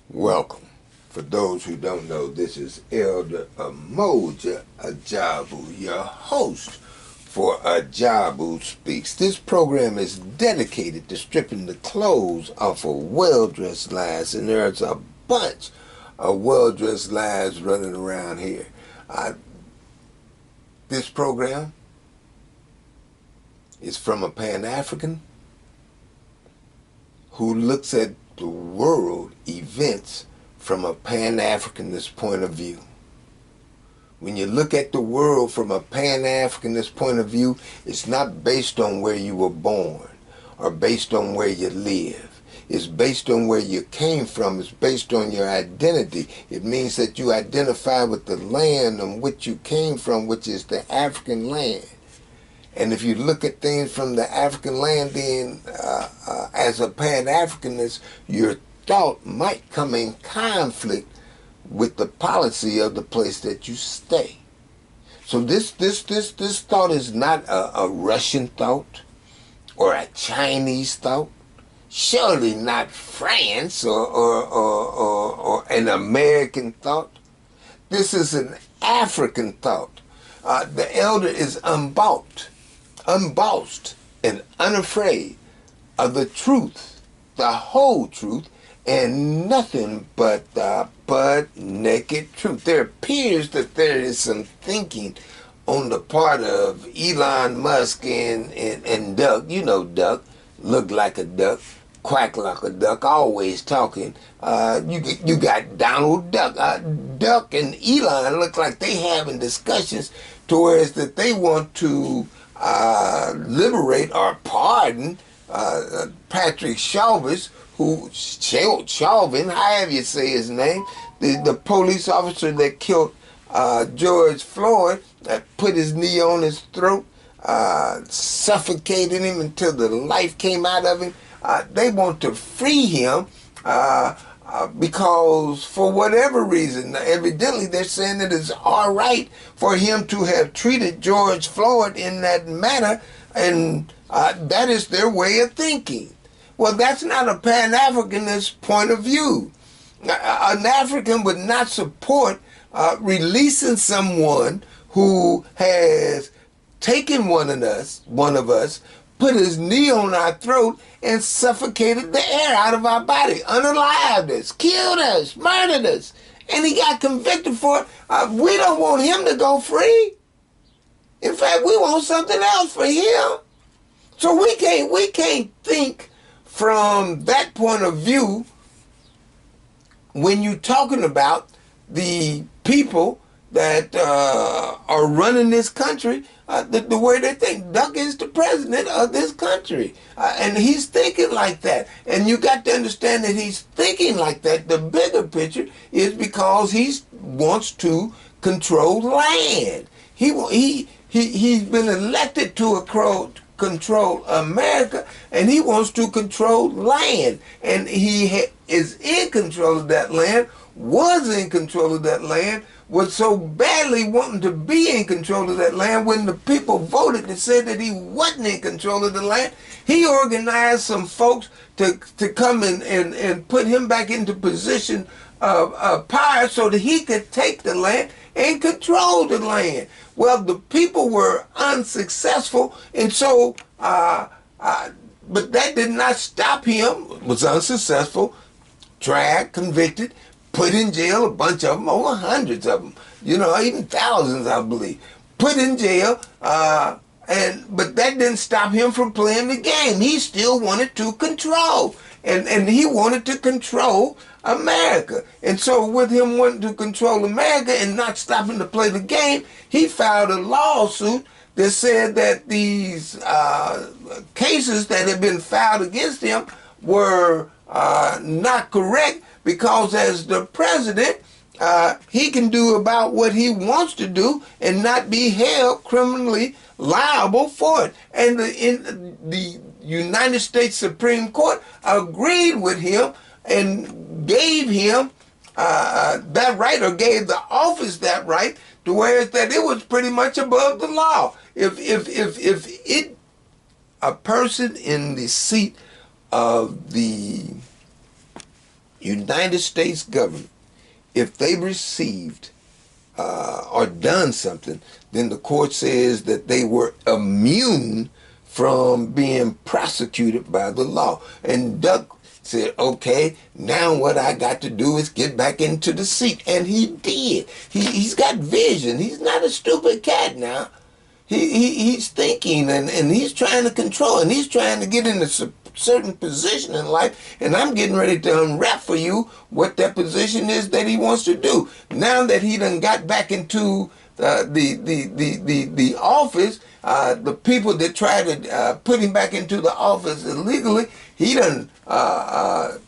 Welcome. For those who don't know, this is Elder Amoja Ajabu, your host for Ajabu Speaks. This program is dedicated to stripping the clothes off of well-dressed lies, and there's a bunch of well-dressed lies running around here. This program is from a Pan-African who looks at the world events from a Pan-Africanist point of view. When you look at the world from a Pan-Africanist point of view, it's not based on where you were born or based on where you live. It's based on where you came from. It's based on your identity. It means that you identify with the land on which you came from, which is the African land. And if you look at things from the African land, then as a Pan-Africanist, your thought might come in conflict with the policy of the place that you stay. So this thought is not a Russian thought or a Chinese thought. Surely not France or an American thought. This is an African thought. The elder is unbossed and unafraid of the truth, the whole truth, and nothing but the butt-naked truth. There appears that there is some thinking on the part of Elon Musk and Duck. You know Duck, look like a duck, quack like a duck, always talking. You got Donald Duck. Duck and Elon look like they having discussions towards that they want to liberate or pardon Patrick Chauvin, however you say his name, the police officer that killed George Floyd, put his knee on his throat, suffocated him until the life came out of him. They want to free him because for whatever reason, evidently they're saying that it's all right for him to have treated George Floyd in that manner, and that is their way of thinking. Well, that's not a Pan-Africanist point of view. An African would not support releasing someone who has taken one of us, put his knee on our throat, and suffocated the air out of our body, unalived us, killed us, murdered us, and he got convicted for it. We don't want him to go free. In fact, we want something else for him. So we can't think from that point of view when you're talking about the people that are running this country the way they think. Duck is the president of this country, and he's thinking like that. And you got to understand that he's thinking like that. The bigger picture is because he wants to control land. He's been elected to control America, and he wants to control land. And he is in control of that land, was in control of that land, was so badly wanting to be in control of that land. When the people voted and said that he wasn't in control of the land, he organized some folks to come and put him back into position of power so that he could take the land and control the land. Well, the people were unsuccessful, and so, but that did not stop him. Was unsuccessful, tried, convicted, put in jail, a bunch of them, over hundreds of them, even thousands, I believe, put in jail, but that didn't stop him from playing the game. He still wanted to control, and he wanted to control America. And so with him wanting to control America and not stopping to play the game, he filed a lawsuit that said that these cases that had been filed against him were not correct, because as the president, he can do about what he wants to do and not be held criminally liable for it. And the United States Supreme Court agreed with him and gave him that right, or gave the office that right, to where that it was pretty much above the law. If a person in the seat of the United States government, if they received or done something, then the court says that they were immune from being prosecuted by the law. And Duck said, okay, now what I got to do is get back into the seat. And he did. He's got vision. He's not a stupid cat now. He's thinking, and he's trying to control, and he's trying to get in a certain position in life, and I'm getting ready to unwrap for you what that position is that he wants to do. Now that he done got back into the office, the people that try to put him back into the office illegally, he done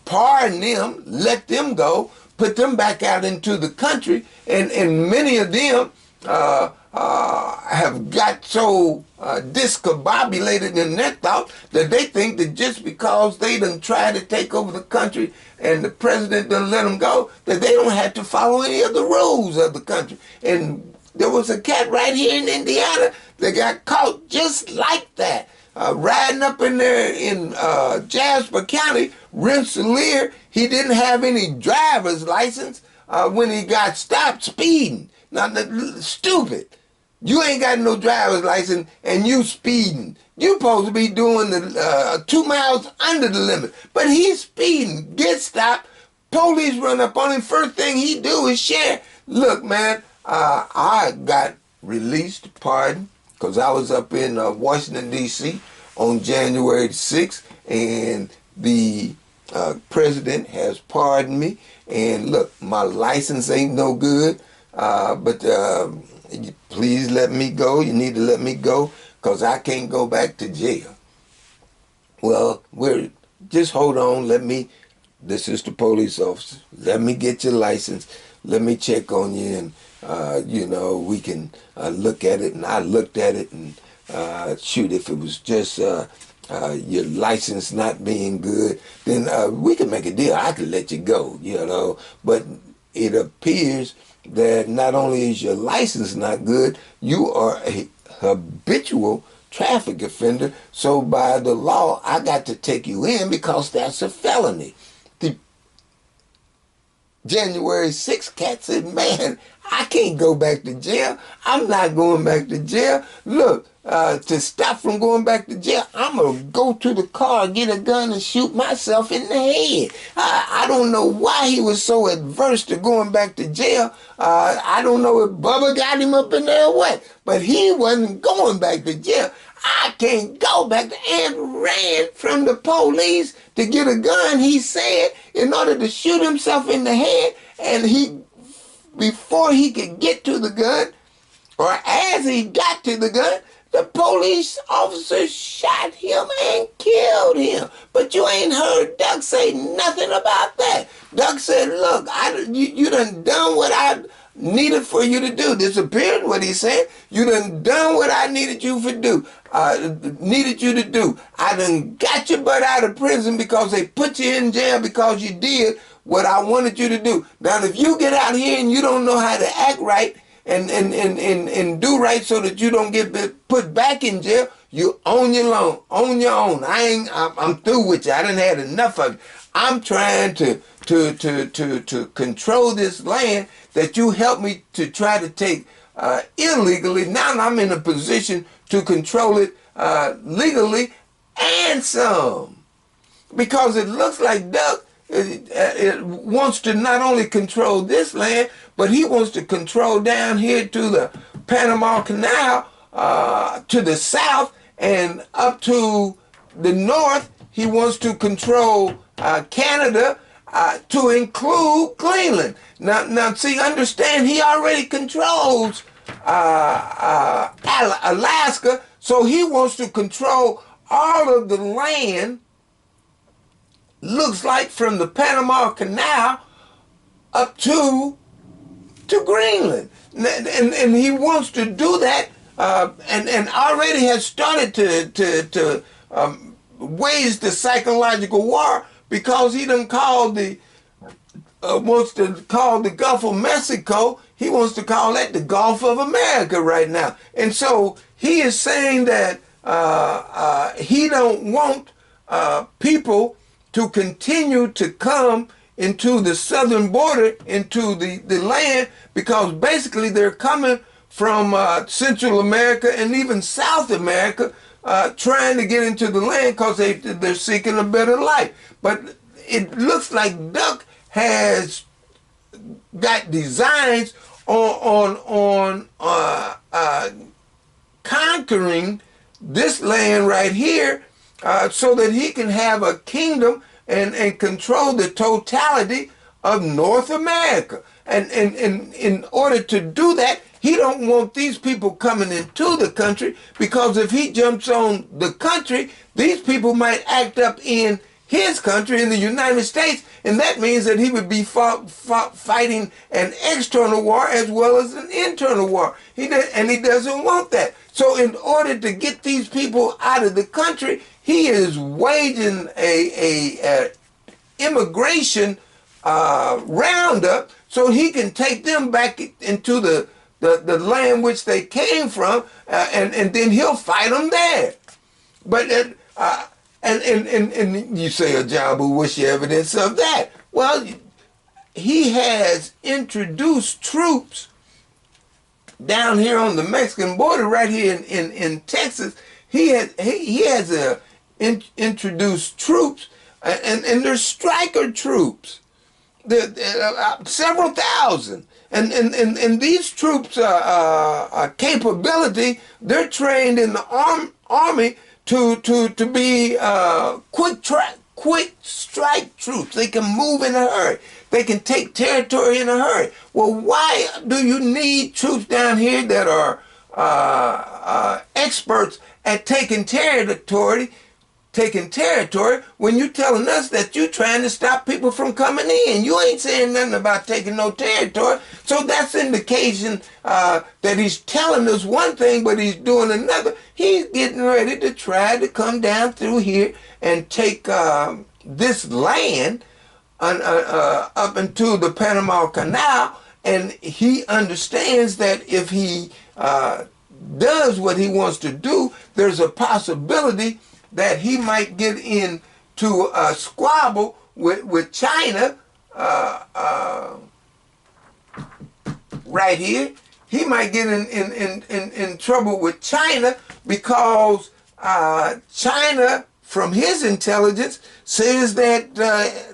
pardon them, let them go, put them back out into the country, and many of them have got so discombobulated in their thought that they think that just because they done tried to take over the country and the president done let them go, that they don't have to follow any of the rules of the country. And there was a cat right here in Indiana that got caught just like that, riding up in there in Jasper County, Rensselaer. He didn't have any driver's license when he got stopped speeding. Now, stupid. You ain't got no driver's license and you speeding. You supposed to be doing the 2 miles under the limit. But he's speeding. Get stopped. Police run up on him. First thing he do is share. Look, man, I got released, pardon, because I was up in Washington, D.C. on January 6th, and the president has pardoned me. And look, my license ain't no good, but please let me go. You need to let me go because I can't go back to jail. Well, just hold on. This is the police officer. Let me get your license. Let me check on you, and, we can look at it. And I looked at it, and shoot, if it was just your license not being good, then we can make a deal. I could let you go, But it appears that not only is your license not good, you are a habitual traffic offender. So by the law, I got to take you in because that's a felony. The January 6th cat said, man, I can't go back to jail. I'm not going back to jail. Look, to stop from going back to jail, I'm going to go to the car, get a gun, and shoot myself in the head. I don't know why he was so adverse to going back to jail. I don't know if Bubba got him up in there or what, but he wasn't going back to jail. I can't go back and ran from the police to get a gun, he said, in order to shoot himself in the head. And before he could get to the gun, or as he got to the gun, the police officer shot him and killed him. But you ain't heard Duck say nothing about that. Duck said, look, you done what I needed for you to do. This appeared what he said. You done what I needed you to do. I done got your butt out of prison because they put you in jail because you did what I wanted you to do. Now, if you get out here and you don't know how to act right and do right so that you don't get put back in jail, you on your own. I'm through with you. I done had enough of it. I'm trying to control this land that you helped me to try to take illegally. Now I'm in a position to control it legally and some. Because it looks like Duck it wants to not only control this land, but he wants to control down here to the Panama Canal, to the south, and up to the north. He wants to control Canada, to include Greenland. Now, see, understand, he already controls Alaska, so he wants to control all of the land, looks like from the Panama Canal up to Greenland. And he wants to do that, and already has started to wage the psychological war, because he done called wants to call the Gulf of Mexico, he wants to call that the Gulf of America right now. And so he is saying that he don't want people to continue to come into the southern border, into the land, because basically they're coming from Central America and even South America, trying to get into the land because they're seeking a better life. But it looks like Duck has got designs on conquering this land right here, so that he can have a kingdom and control the totality of North America. And in order to do that, he don't want these people coming into the country, because if he jumps on the country, these people might act up in his country, in the United States, and that means that he would be fighting an external war as well as an internal war. And he doesn't want that. So in order to get these people out of the country, he is waging a immigration roundup so he can take them back into the land which they came from, and then he'll fight them there. But and you say, Ajabu, what's your evidence of that? Well, he has introduced troops down here on the Mexican border, right here in Texas. He has introduced troops, and they're striker troops, several thousand. And these troops' capability, they're trained in the army to be quick strike troops. They can move in a hurry. They can take territory in a hurry. Well, why do you need troops down here that are experts at taking territory when you're telling us that you're trying to stop people from coming in? You ain't saying nothing about taking no territory. So that's indication that he's telling us one thing, but he's doing another. He's getting ready to try to come down through here and take this land up into the Panama Canal, and he understands that if he does what he wants to do, there's a possibility that he might get into a squabble with China right here. He might get in trouble with China, because China, from his intelligence, says that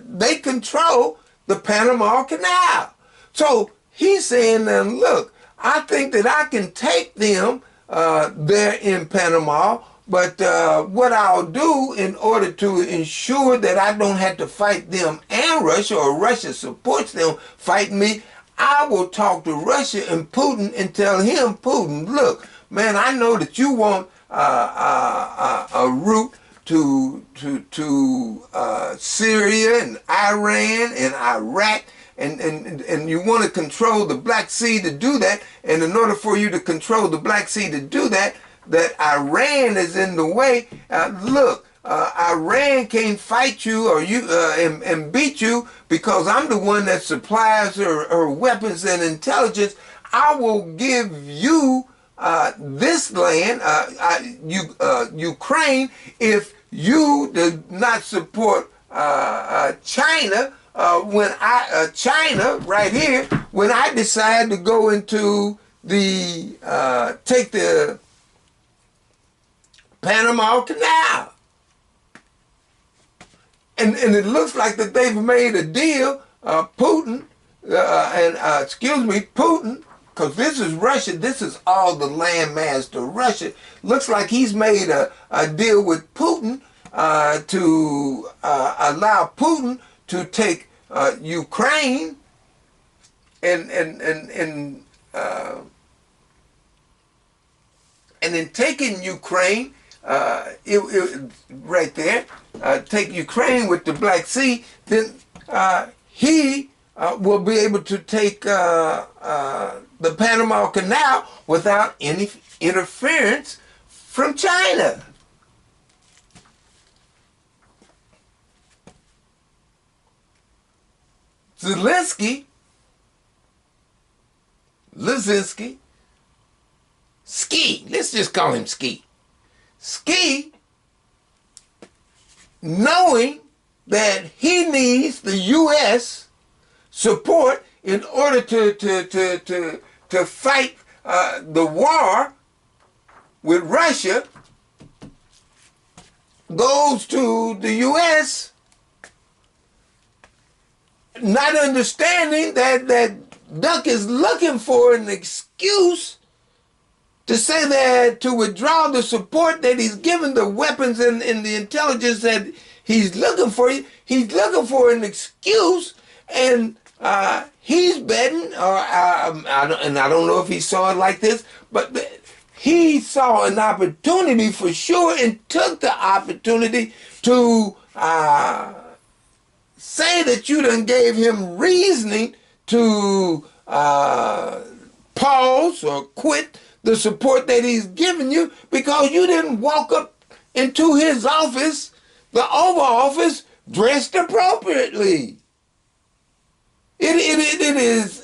they control the Panama Canal. So he's saying, look, I think that I can take them there in Panama, but what I'll do in order to ensure that I don't have to fight them and Russia, or Russia supports them fighting me, I will talk to Russia and Putin and tell him, Putin, look, man, I know that you want a route to Syria and Iran and Iraq, and you want to control the Black Sea to do that. And in order for you to control the Black Sea to do that, that Iran is in the way. Look, Iran can't fight you or and beat you, because I'm the one that supplies her weapons and intelligence. I will give you this land, Ukraine, if you do not support China. China right here, when I decide to go into take the Panama Canal. And it looks like that they've made a deal, Putin, Putin, because this is Russia, this is all the landmass to Russia. Looks like he's made a deal with Putin to allow Putin to take Ukraine, and in taking Ukraine, right there, take Ukraine with the Black Sea, then he will be able to take the Panama Canal without any interference from China. Zelensky, Ski, let's just call him Ski. Ski, knowing that he needs the U.S. support in order to fight the war with Russia, goes to the U.S. not understanding that Duck is looking for an excuse to say that, to withdraw the support that he's given, the weapons and the intelligence that he's looking for. He's looking for an excuse, and he's betting, and I don't know if he saw it like this, but he saw an opportunity for sure and took the opportunity to say that you done gave him reasoning to pause or quit the support that he's given you because you didn't walk up into his office, the Oval Office, dressed appropriately. It is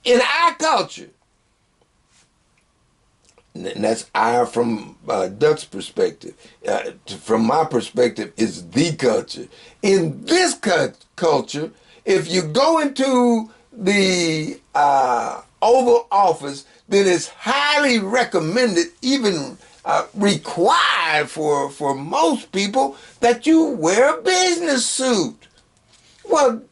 in our culture, and that's our from Duck's perspective. From my perspective, it's the culture. In this culture, if you go into the Oval Office, then it's highly recommended, even required for most people, that you wear a business suit. Well,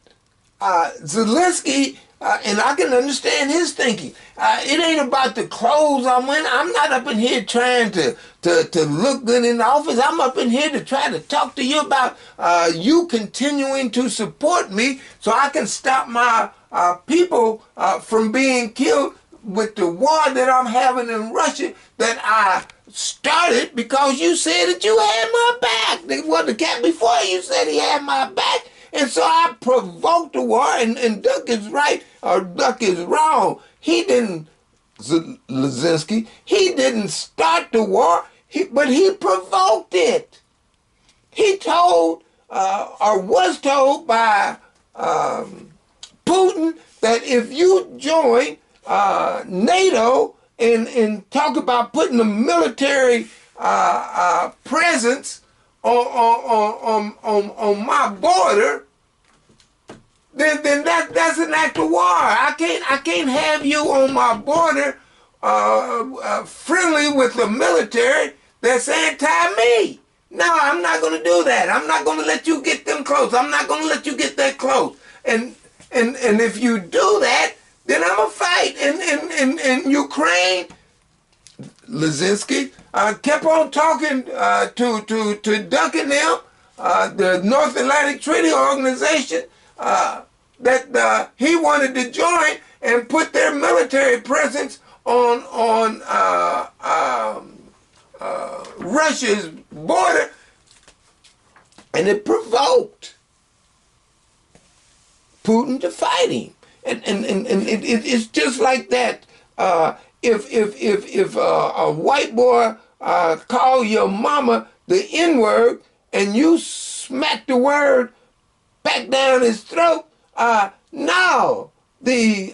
Zelensky, and I can understand his thinking. It ain't about the clothes I'm in. I'm not up in here trying to look good in the office. I'm up in here to try to talk to you about you continuing to support me so I can stop my people from being killed with the war that I'm having in Russia that I started because you said that you had my back. Well, the cat before you said he had my back. And so I provoked the war, and Duck is right or Duck is wrong. He didn't, Zelensky, he didn't start the war, but he provoked it. He told, or was told by Putin that if you join NATO and talk about putting a military presence on my border, then that's an act of war. I can't have you on my border friendly with the military that's anti-me. No, I'm not going to do that. I'm not going to let you get them close. I'm not going to let you get that close. And if you do that, then I'm going to fight. And Ukraine, Lizinski, kept on talking to Duck and them, the North Atlantic Treaty Organization, that he wanted to join and put their military presence on Russia's border, and it provoked Putin to fight him. And it's just like that. If a white boy call your mama the N-word and you smack the word back down his throat, no, the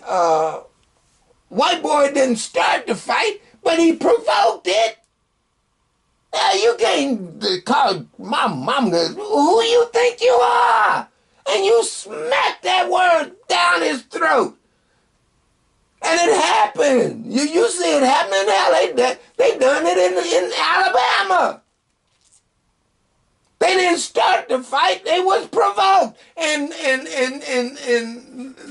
white boy didn't start the fight, but he provoked it. You can't call my mama who you think you are, and you smack that word down his throat. And it happened. You see it happening now. They done it in Alabama. They didn't start the fight. They was provoked. And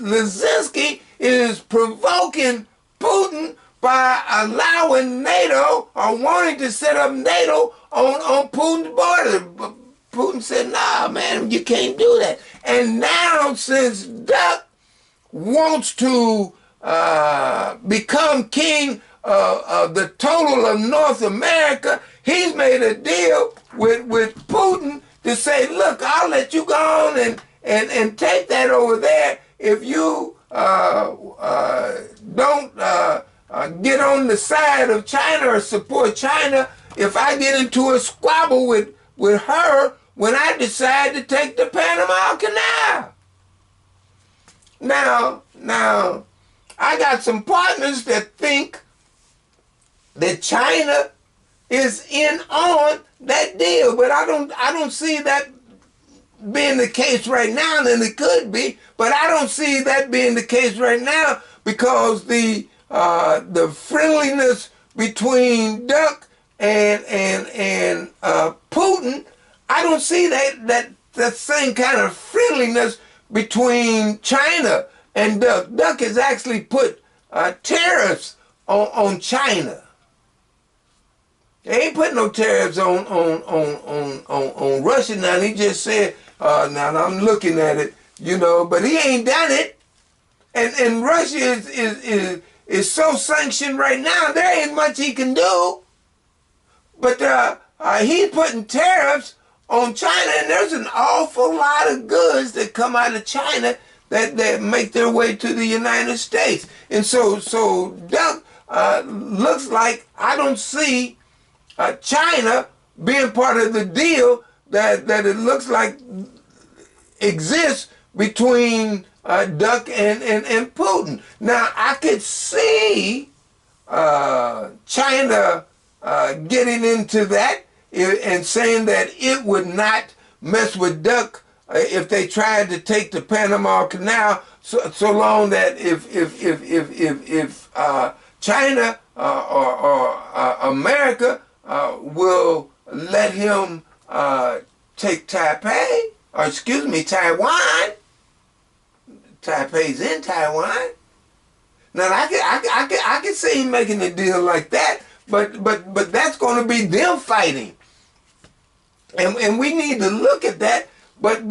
Lizinski is provoking Putin by allowing NATO or wanting to set up NATO on Putin's border. But Putin said, nah, man, you can't do that. And now since Duck wants to become king of the total of North America, he's made a deal with Putin to say, look, I'll let you go on and take that over there if you don't get on the side of China or support China if I get into a squabble with her when I decide to take the Panama Canal. Now, I got some partners that think that China is in on that deal, but I don't see that being the case right now, then it could be. But I don't see that being the case right now because the friendliness between Duck and Putin, I don't see that same kind of friendliness between China and Duck. Duck has actually put tariffs on China. They ain't putting no tariffs on Russia now. He just said, now I'm looking at it, but he ain't done it. And Russia is so sanctioned right now, there ain't much he can do. But he's putting tariffs on China, and there's an awful lot of goods that come out of China that make their way to the United States. And so Duck looks like, I don't see China being part of the deal that it looks like exists between Duck and Putin. Now, I could see China getting into that and saying that it would not mess with Duck if they tried to take the Panama Canal, so long that if China or America will let him take Taiwan. Taipei's in Taiwan. Now I can see him making a deal like that, but that's going to be them fighting, and we need to look at that. But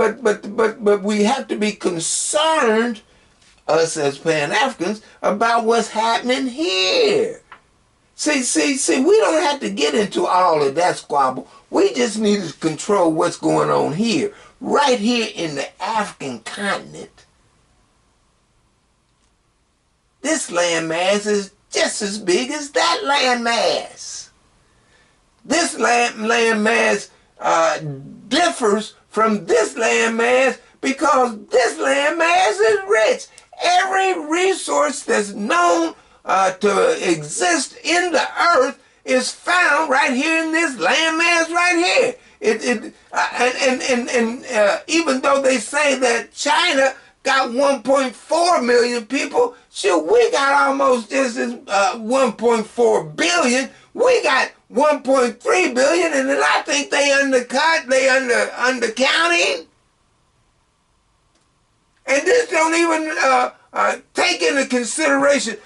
we have to be concerned, us as Pan-Africans, about what's happening here. See, we don't have to get into all of that squabble. We just need to control what's going on here, right here in the African continent. This landmass is just as big as that landmass. This landmass differs from this landmass because this landmass is rich. Every resource that's known to exist in the earth is found right here in this landmass right here. Even though they say that China got 1.4 million people, shoot, we got almost just as 1.4 billion. We got 1.3 billion, and then I think they undercounting. And this don't even take into consideration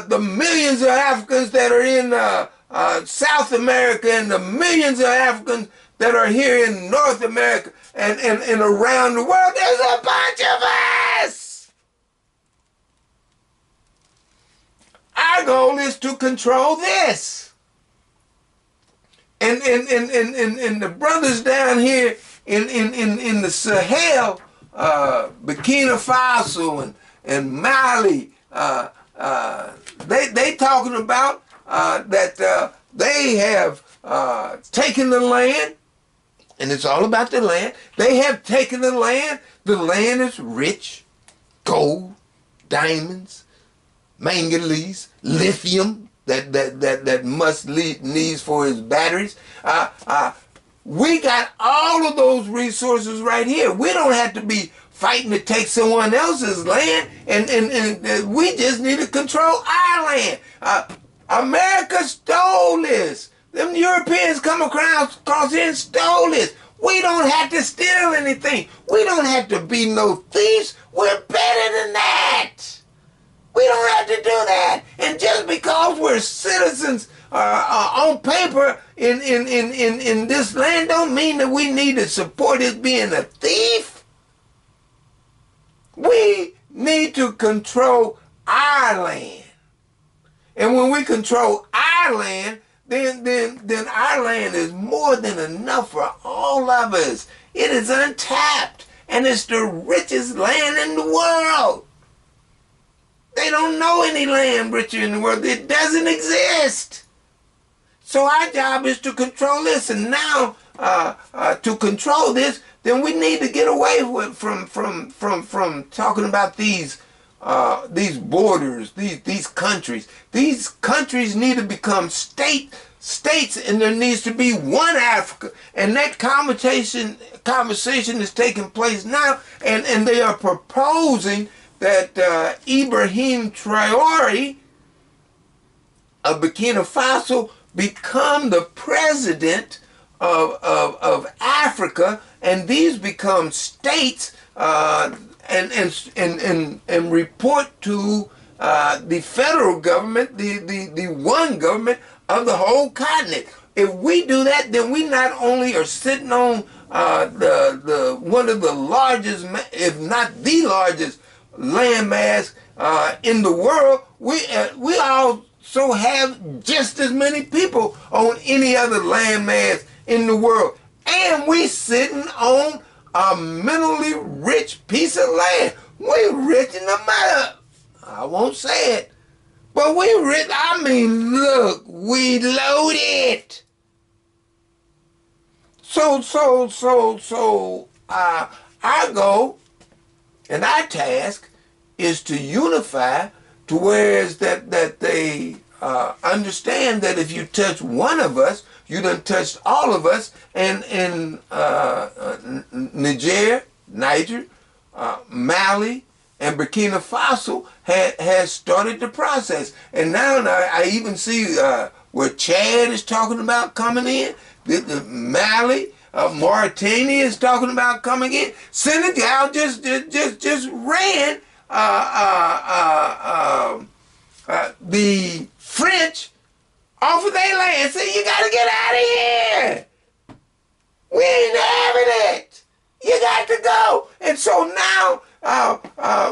the millions of Africans that are in South America and the millions of Africans that are here in North America and around the world. There's a bunch of us. Our goal is to control this. And the brothers down here in the Sahel, Burkina Faso and Mali, they talking about that they have taken the land, and it's all about the land. They have taken the land. The land is rich, gold, diamonds, manganese, lithium that must needs for his batteries. We got all of those resources right here. We don't have to be fighting to take someone else's land, and we just need to control our land. America stole this. Them Europeans come across here and stole this. We don't have to steal anything. We don't have to be no thieves. We're better than that. We don't have to do that. And just because we're citizens on paper in this land don't mean that we need to support it being a thief. We need to control our land. And when we control our land, then our land is more than enough for all of us. It is untapped, and it's the richest land in the world. They don't know any land richer in the world. It doesn't exist. So our job is to control this, and now to control this, then we need to get away from talking about these these borders, these countries. These countries need to become states, and there needs to be one Africa. And that conversation is taking place now, and they are proposing that Ibrahim Traore of Burkina Faso become the president of Africa, and these become states, and report to the federal government, the one government of the whole continent. If we do that, then we not only are sitting on the one of the largest, if not the largest, landmass in the world. We also have just as many people on any other landmass in the world, and we sitting on a minerally rich piece of land. We rich in the matter. I won't say it, but we rich. I mean, look, we loaded. So, our goal and our task is to unify, to whereas that they understand that if you touch one of us, you done touched all of us. And in Niger, Mali, and Burkina Faso has started the process. And now I even see where Chad is talking about coming in, the Mali, Mauritania is talking about coming in. Senegal just ran the French off of their land. Say, you got to get out of here. We ain't having it. You got to go. And so now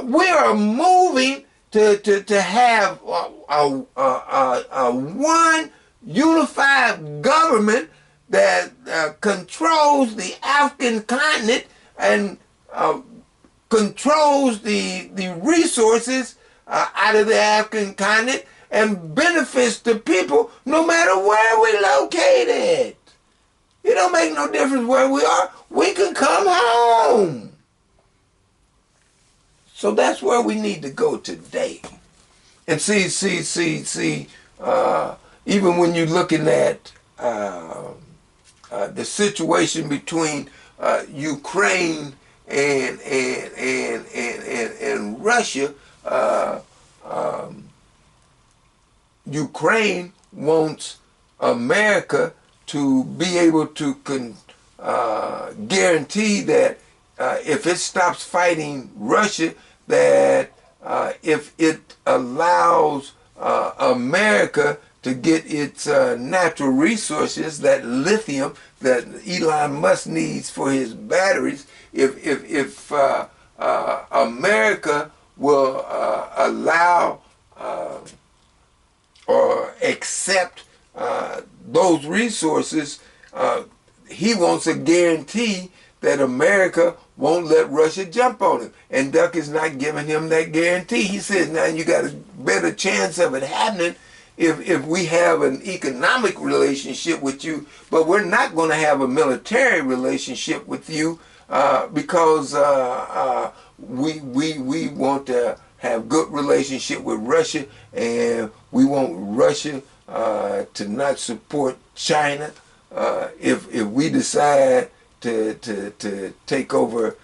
we are moving to have a one unified government that controls the African continent and controls the resources out of the African continent and benefits the people no matter where we're located. It don't make no difference where we are. We can come home. So that's where we need to go today. And see, even when you're looking at the situation between Ukraine and Russia, Ukraine wants America to be able to guarantee that if it stops fighting Russia, that if it allows America to get its natural resources, that lithium that Elon Musk needs for his batteries, if America will allow or accept those resources, he wants a guarantee that America won't let Russia jump on him. And Duck is not giving him that guarantee. He says, now you got a better chance of it happening if we have an economic relationship with you, but we're not going to have a military relationship with you because we want to have good relationship with Russia, and we want Russia to not support China. If we decide to take over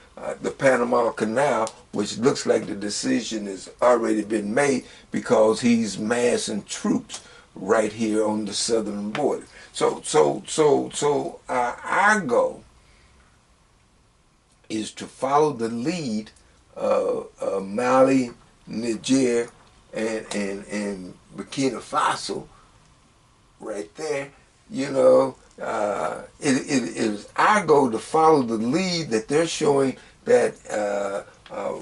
the Panama Canal, which looks like the decision has already been made because he's massing troops right here on the southern border. So our goal is to follow the lead of Mali, Niger, and Burkina Faso right there. You know, it is our goal to follow the lead that they're showing, that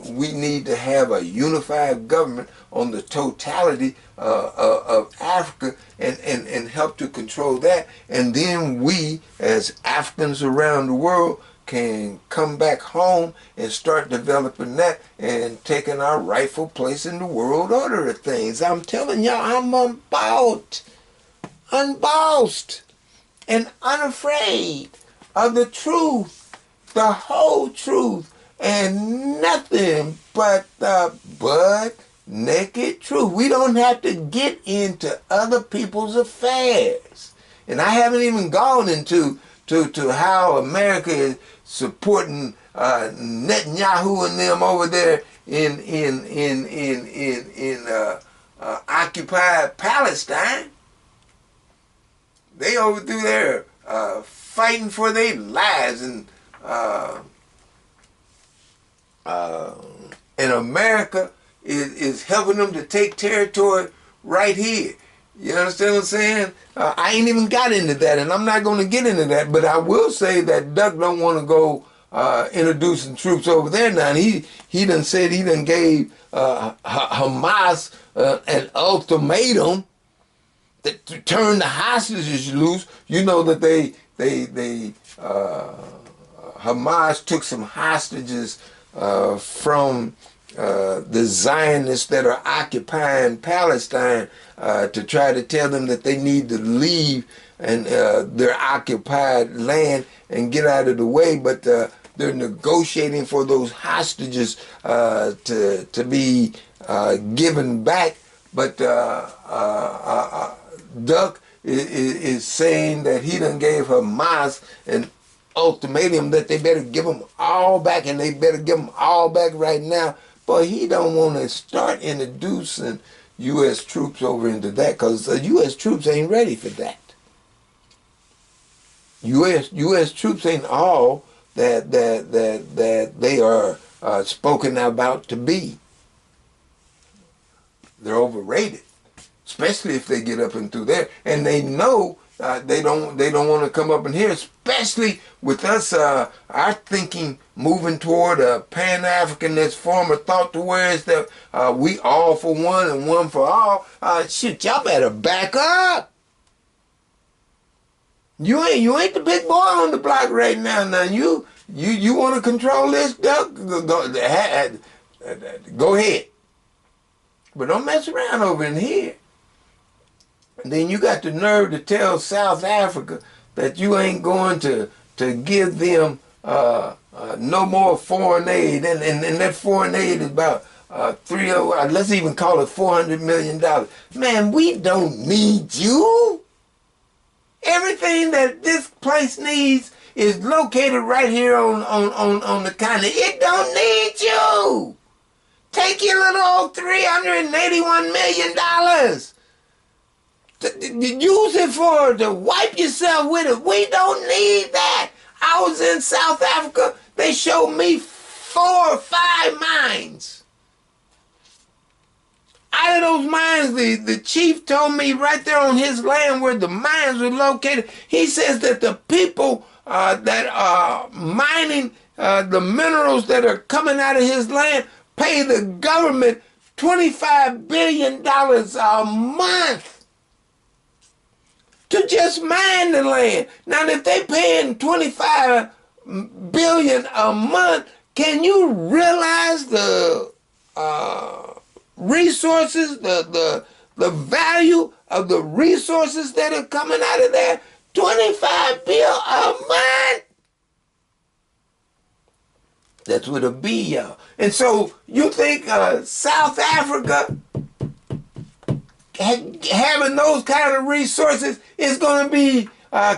we need to have a unified government on the totality of Africa and help to control that. And then we, as Africans around the world, can come back home and start developing that and taking our rightful place in the world order of things. I'm telling y'all, I'm unbossed and unafraid of the truth, the whole truth, and nothing but the butt naked truth. We don't have to get into other people's affairs. And I haven't even gone into to how America is supporting Netanyahu and them over there in occupied Palestine. They over through there fighting for their lives, and America is helping them to take territory right here. You understand what I'm saying? I ain't even got into that, and I'm not going to get into that, but I will say that Duck don't want to go introducing troops over there now. And he done said he done gave Hamas an ultimatum that to turn the hostages loose. You know that Hamas took some hostages from the Zionists that are occupying Palestine to try to tell them that they need to leave and their occupied land and get out of the way, but they're negotiating for those hostages to be given back. But Duck is saying that he done gave Hamas an ultimatum that they better give them all back, and they better give them all back right now. But he don't want to start introducing U.S. troops over into that, because the U.S. troops ain't ready for that. U.S. troops ain't all that they are spoken about to be. They're overrated, especially if they get up and through there, and they know they don't want to come up in here, especially with us our thinking moving toward a Pan-Africanist form of thought, to where it's that we all for one and one for all. Shit, y'all better back up. You ain't the big boy on the block right now. Now you want to control this, Duck? Go ahead, but don't mess around over in here. And then you got the nerve to tell South Africa that you ain't going to give them no more foreign aid, and that foreign aid is about let's even call it $400 million. Man, we don't need you. Everything that this place needs is located right here on the continent. It don't need you. Take your little old $381 million. Use it to wipe yourself with it. We don't need that. I was in South Africa. They showed me 4 or 5 mines. Out of those mines, the chief told me right there on his land where the mines were located, he says that the people that are mining the minerals that are coming out of his land pay the government $25 billion a month to just mine the land. Now, if they paying $25 billion a month, can you realize the resources, the value of the resources that are coming out of there? $25 billion a month. That's with a B, y'all. And so you think South Africa having those kind of resources is going to be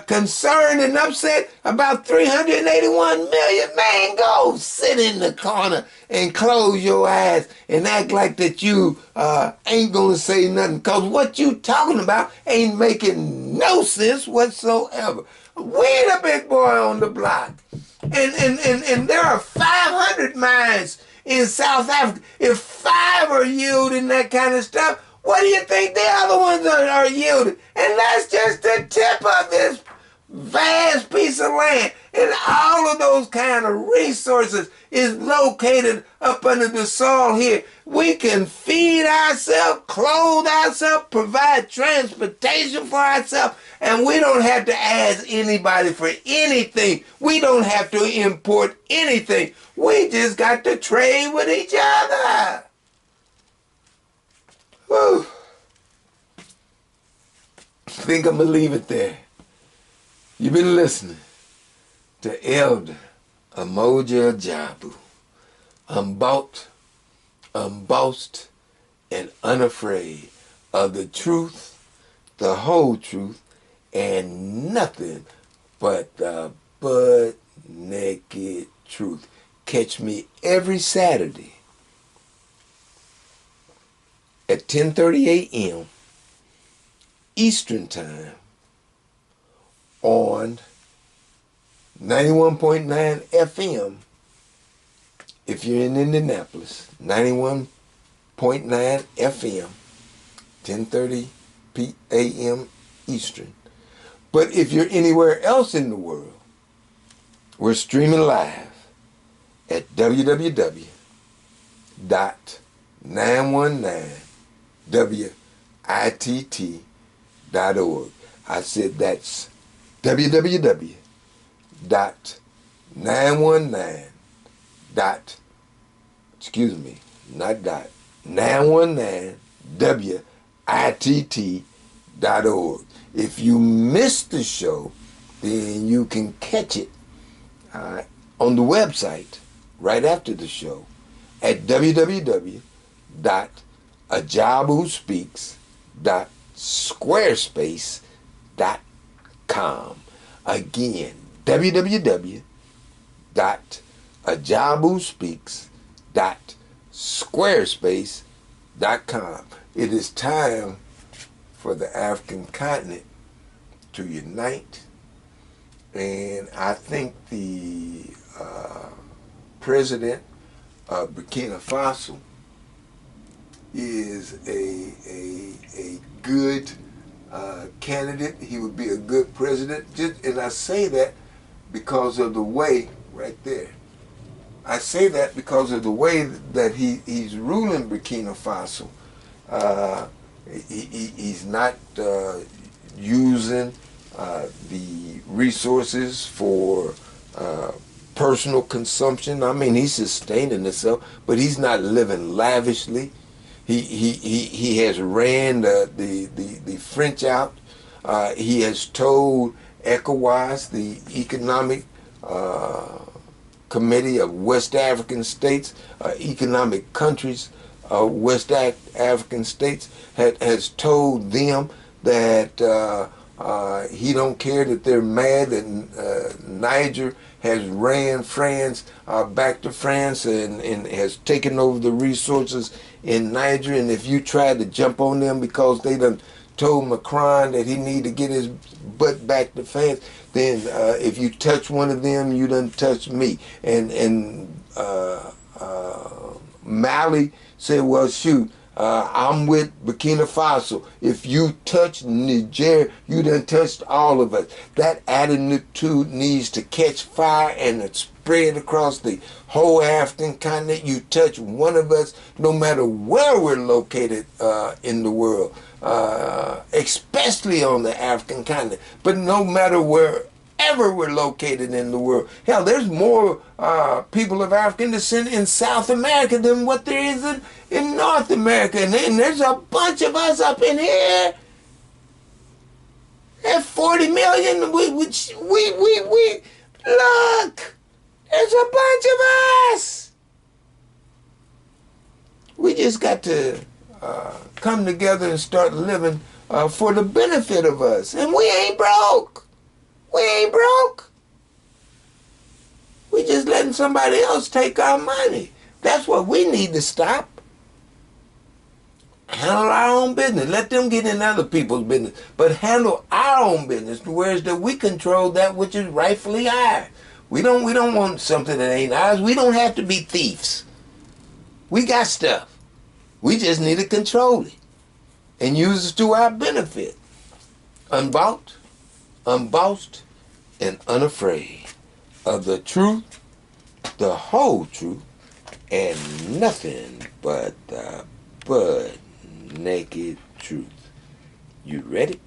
concerned and upset about $381 million? Man, go sit in the corner and close your eyes and act like that you ain't going to say nothing, because what you talking about ain't making no sense whatsoever. We're the big boy on the block. And there are 500 mines in South Africa. If 5 are yielding that kind of stuff, what do you think the other ones are yielding? And that's just the tip of this vast piece of land. And all of those kind of resources is located up under the soil here. We can feed ourselves, clothe ourselves, provide transportation for ourselves, and we don't have to ask anybody for anything. We don't have to import anything. We just got to trade with each other. Whew. I think I'm going to leave it there. You've been listening to Elder Emoja Jabu unbought, unbossed, and unafraid of the truth, the whole truth, and nothing but the butt naked truth. Catch me every Saturday at 10:30 a.m. Eastern Time on 91.9 FM if you're in Indianapolis. 91.9 FM, 10:30 a.m. Eastern. But if you're anywhere else in the world, we're streaming live at www.919witt.org. I said that's www.919 dot, excuse me, not dot, 919witt.org. If you missed the show, then you can catch it on the website right after the show at www.ajabuspeaks.squarespace.com. Again, www.ajabuspeaks.squarespace.com. It is time for the African continent to unite, and I think the president of Burkina Faso is a good candidate. He would be a good president, and I say that because of the way, right there, I say that because of the way that he's ruling Burkina Faso. He's not using the resources for personal consumption. I mean, he's sustaining himself, but he's not living lavishly. He has ran the French out. He has told ECOWAS, the Economic Committee of West African States, economic countries, West African states, has told them that he don't care that they're mad that Niger has ran France back to France and has taken over the resources in Niger, and if you try to jump on them because they done told Macron that he need to get his butt back to France, then if you touch one of them, you done touch me. And Mali said, well, shoot, I'm with Burkina Faso. If you touch Niger, you done touched all of us. That attitude needs to catch fire and spread across the whole African continent. You touch one of us, no matter where we're located in the world, especially on the African continent, but no matter wherever we're located in the world. Hell, there's more people of African descent in South America than what there is in North America. And there's a bunch of us up in here. At 40 million, we look, there's a bunch of us. We just got to come together and start living for the benefit of us. And we ain't broke. We ain't broke. We just letting somebody else take our money. That's what we need to stop. Handle our own business. Let them get in other people's business. But handle our own business, whereas that we control that which is rightfully ours. We don't want something that ain't ours. We don't have to be thieves. We got stuff. We just need to control it and use it to our benefit. Unbought, unbossed, and unafraid of the truth, the whole truth, and nothing but the butt naked truth. You ready?